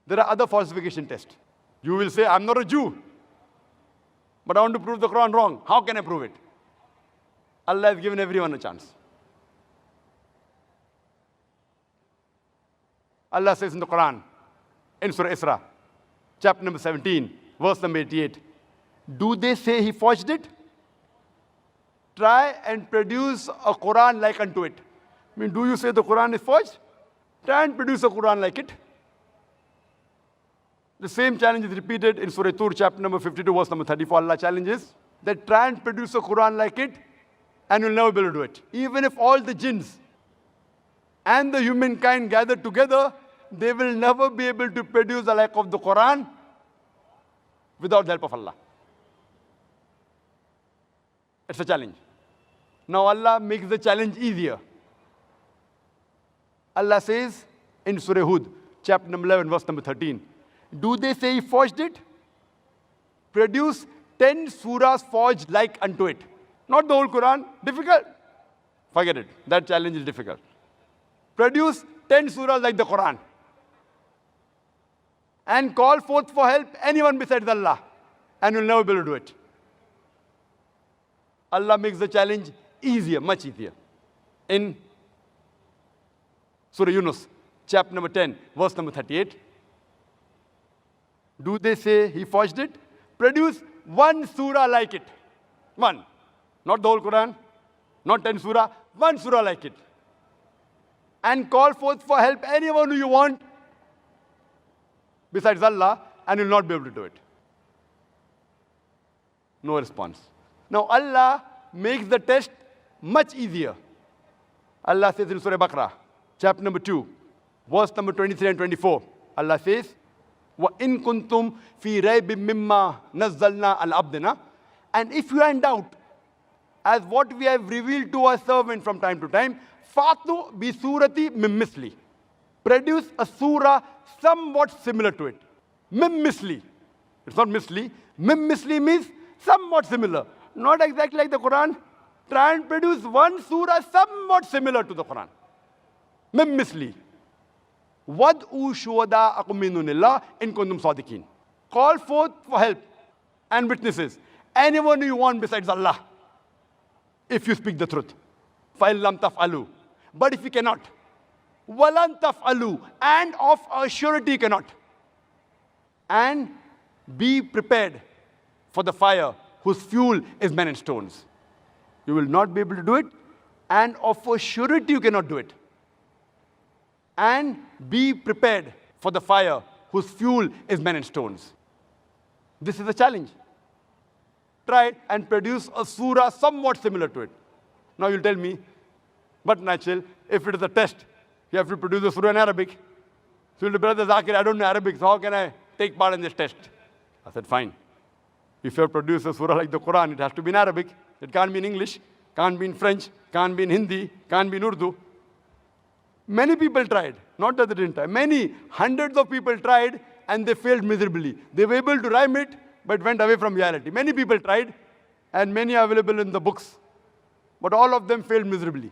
There are other falsification tests. You will say, I'm not a Jew, but I want to prove the Quran wrong. How can I prove it? Allah has given everyone a chance. Allah says in the Quran, in Surah Isra, chapter number 17, verse number 88, do they say he forged it? Try and produce a Quran like unto it. I mean, do you say the Quran is forged? Try and produce a Quran like it. The same challenge is repeated in Surah Tur, chapter number 52, verse number 34. Allah challenges that try and produce a Quran like it, and you'll never be able to do it. Even if all the jinns and the humankind gather together, they will never be able to produce the like of the Quran without the help of Allah. It's a challenge. Now Allah makes the challenge easier. Allah says in Surah Hud, chapter number 11, verse number 13, do they say he forged it? Produce 10 surahs forged like unto it. Not the whole Quran. Difficult? Forget it. That challenge is difficult. Produce 10 surahs like the Quran. And call forth for help anyone besides Allah. And you'll never be able to do it. Allah makes the challenge easier, much easier. In Surah Yunus, chapter number 10, verse number 38. Do they say he forged it? Produce one surah like it. One. Not the whole Quran, not 10 surah, one surah like it. And call forth for help anyone who you want besides Allah, and you'll not be able to do it. No response. Now Allah makes the test much easier. Allah says in Surah Baqarah, chapter number 2, verse number 23 and 24. Allah says, وَإِن كُنْتُمْ فِي رَيْبٍ مِّمَّا نَزَّلْنَا عَلَى عَبْدِنَا. And if you are in doubt as what we have revealed to our servant from time to time, فَأْتُوا بِسُورَةٍ مِّن مِّثْلِهِ. Produce a surah somewhat similar to it. Mim misli. It's not misli. Mim misli means somewhat similar. Not exactly like the Quran. Try and produce one surah somewhat similar to the Quran. Mim misli. Wad'u shuhada'akum min dunillah in kuntum sadiqin. Call forth for help and witnesses. Anyone you want besides Allah, if you speak the truth. فَإِن لَمْ تَفْعَلُوا. But if you cannot, وَلَن تَفْعَلُوا. And of a surety you cannot. And be prepared for the fire whose fuel is men and stones. You will not be able to do it, and of a surety you cannot do it. And be prepared for the fire whose fuel is men and stones. This is a challenge. Try and produce a surah somewhat similar to it. Now you'll tell me, but natural, if it is a test, you have to produce a surah in Arabic. So you'll say, Brother Zakir, I don't know Arabic, so how can I take part in this test? I said, fine. If you have produced a surah like the Quran, it has to be in Arabic. It can't be in English, can't be in French, can't be in Hindi, can't be in Urdu. Many people tried, not that they didn't try. Many, hundreds of people tried, and they failed miserably. They were able to rhyme it, but went away from reality. Many people tried, and many are available in the books. But all of them failed miserably.